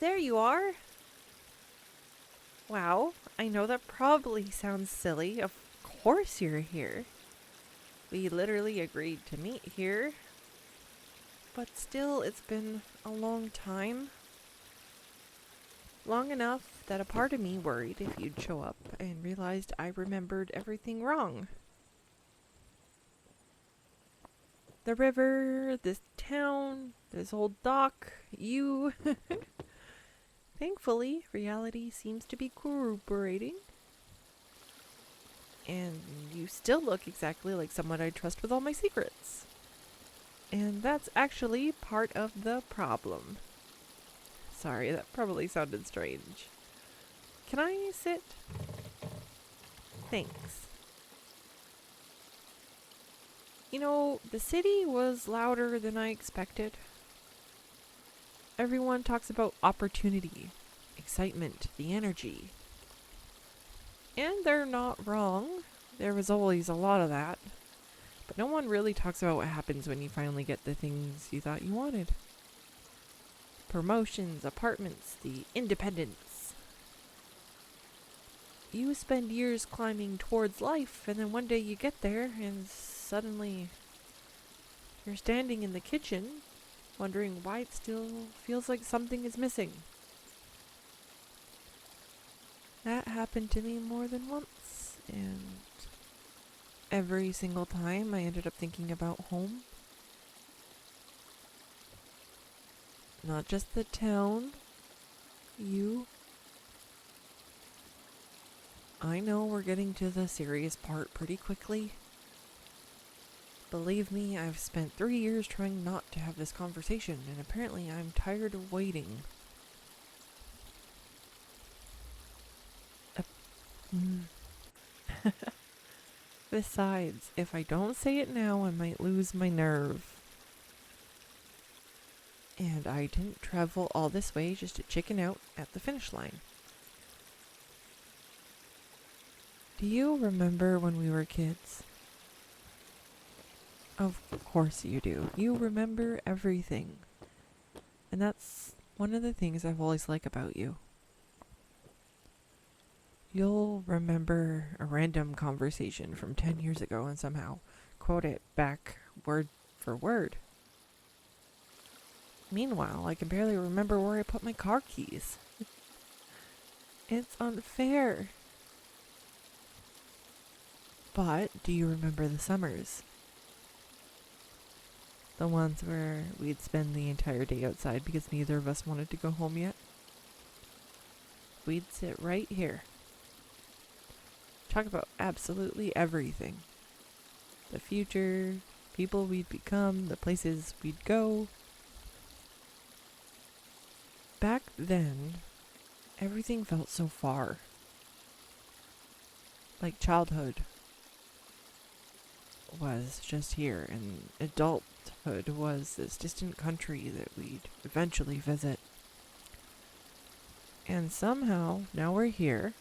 there you are. Wow, I know that probably sounds silly. Of course you're here. We literally agreed to meet here. But still, it's been a long time. Long enough that a part of me worried if you'd show up and realized I remembered everything wrong. The river, this town, this old dock, you. Thankfully, reality seems to be cooperating. And you still look exactly like someone I trust with all my secrets. And that's actually part of the problem. Sorry, that probably sounded strange. Can I sit? Thanks. You know, the city was louder than I expected. Everyone talks about opportunity, excitement, the energy. And they're not wrong. There was always a lot of that. But no one really talks about what happens when you finally get the things you thought you wanted. Promotions, apartments, the independence. You spend years climbing towards life, and then one day you get there, and suddenly you're standing in the kitchen, wondering why it still feels like something is missing. That happened to me more than once, and every single time I ended up thinking about home. Not just the town, you. I know we're getting to the serious part pretty quickly. Believe me, I've spent 3 years trying not to have this conversation, and apparently I'm tired of waiting. Besides, if I don't say it now, I might lose my nerve. And I didn't travel all this way just to chicken out at the finish line. Do you remember when we were kids? Of course you do. You remember everything. And that's one of the things I've always liked about you. You'll remember a random conversation from 10 years ago and somehow quote it back word for word. Meanwhile, I can barely remember where I put my car keys. It's unfair. But do you remember the summers? The ones where we'd spend the entire day outside because neither of us wanted to go home yet? We'd sit right here. Talk about absolutely everything. The future, people we'd become, the places we'd go. Back then, everything felt so far. Like childhood was just here, and adulthood was this distant country that we'd eventually visit. And somehow, now we're here.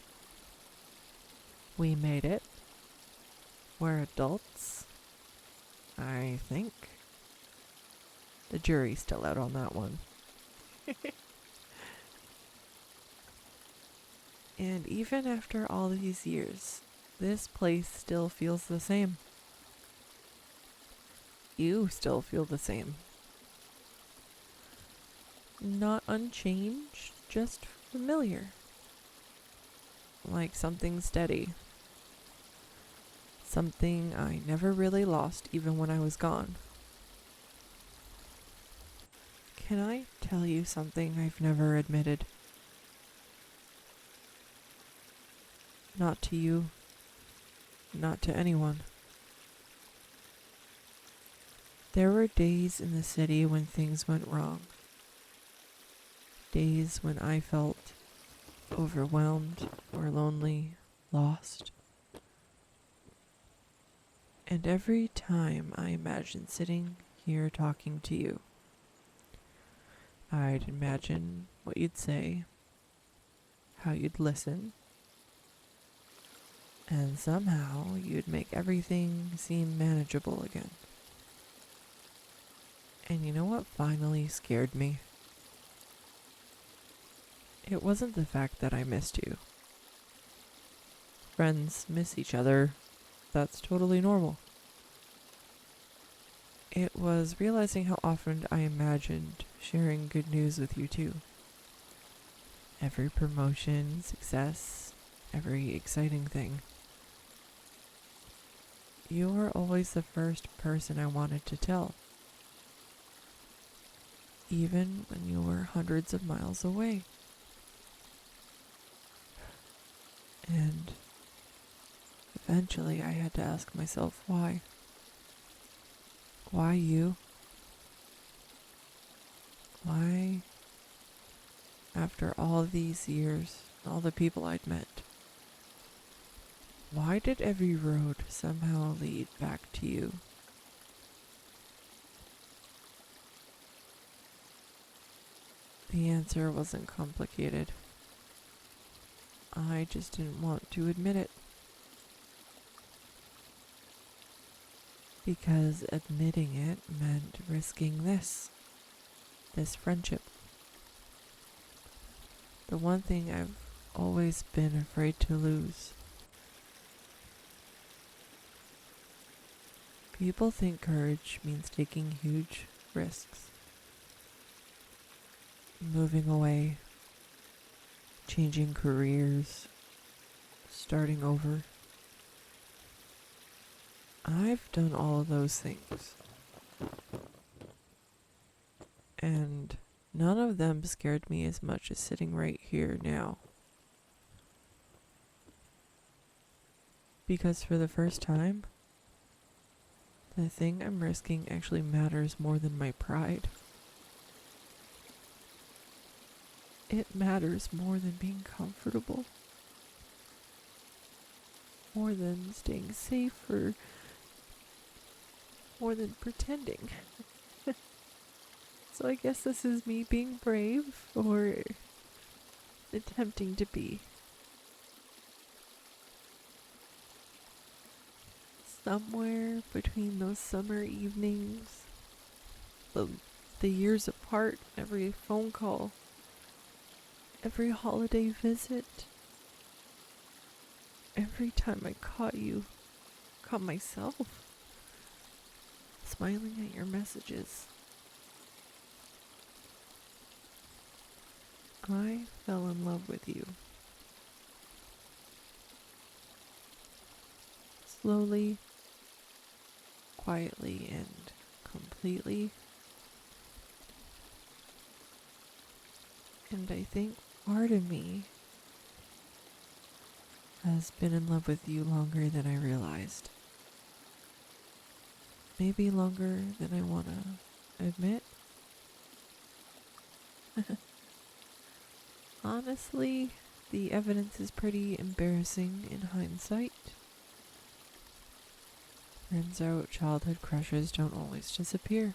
We made it. We're adults. I think. The jury's still out on that one. And even after all these years, this place still feels the same. You still feel the same. Not unchanged, just familiar. Like something steady. Something I never really lost even when I was gone. Can I tell you something I've never admitted? Not to you. Not to anyone. There were days in the city when things went wrong. Days when I felt overwhelmed or lonely, lost. And every time I imagined sitting here talking to you, I'd imagine what you'd say, how you'd listen, and somehow you'd make everything seem manageable again. And you know what finally scared me? It wasn't the fact that I missed you. Friends miss each other. That's totally normal. It was realizing how often I imagined sharing good news with you too. Every promotion, success, every exciting thing. You were always the first person I wanted to tell. Even when you were hundreds of miles away. And eventually I had to ask myself why. Why you? Why, after all these years, all the people I'd met, why did every road somehow lead back to you? The answer wasn't complicated. I just didn't want to admit it. Because admitting it meant risking this friendship. The one thing I've always been afraid to lose. People think courage means taking huge risks. Moving away, changing careers, starting over. I've done all of those things. And none of them scared me as much as sitting right here now. Because for the first time, the thing I'm risking actually matters more than my pride. It matters more than being comfortable. More than staying safe or more than pretending. So I guess this is me being brave or attempting to be. Somewhere between those summer evenings, the years apart, every phone call, every holiday visit, every time I caught myself smiling at your messages. I fell in love with you. Slowly, quietly, and completely. And I think part of me has been in love with you longer than I realized. Maybe longer than I want to admit. Honestly, the evidence is pretty embarrassing in hindsight. Turns out childhood crushes don't always disappear.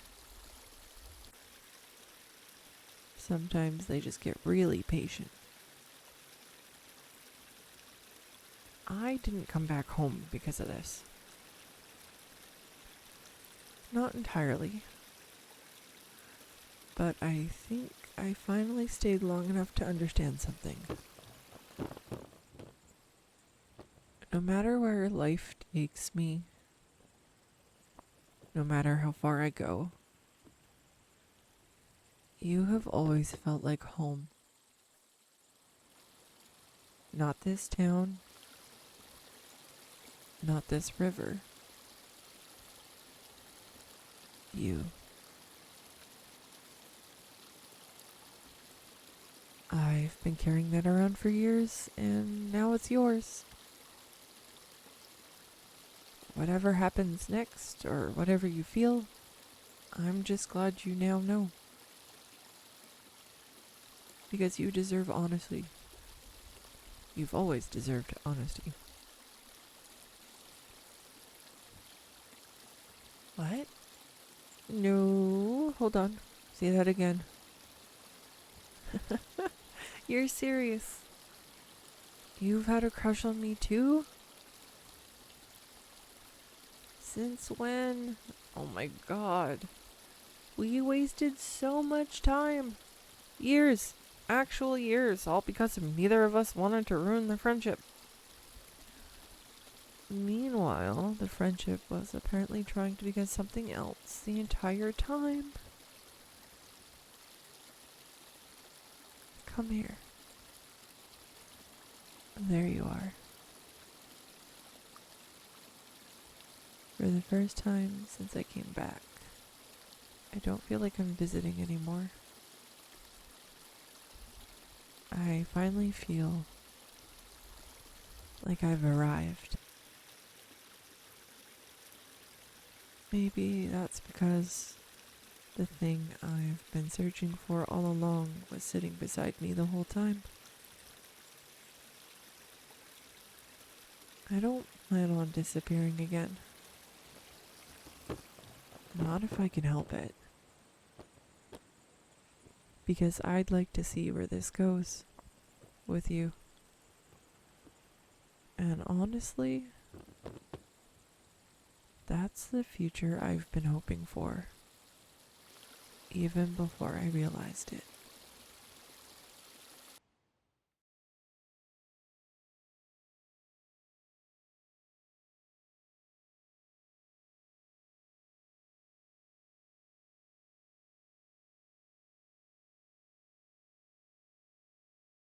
Sometimes they just get really patient. I didn't come back home because of this. Not entirely. But I think I finally stayed long enough to understand something. No matter where life takes me, no matter how far I go, you have always felt like home. Not this town, not this river. You. I've been carrying that around for years, and now it's yours. Whatever happens next, or whatever you feel, I'm just glad you now know. Because you deserve honesty. You've always deserved honesty. What? No, hold on. Say that again. You're serious. You've had a crush on me too? Since when? Oh my god. We wasted so much time. Years. actual years, all because neither of us wanted to ruin the friendship. Meanwhile, the friendship was apparently trying to become something else the entire time. Come here. There you are. For the first time since I came back, I don't feel like I'm visiting anymore. I finally feel like I've arrived. Maybe that's because the thing I've been searching for all along was sitting beside me the whole time. I don't plan on disappearing again. Not if I can help it. Because I'd like to see where this goes with you. And honestly, that's the future I've been hoping for, even before I realized it.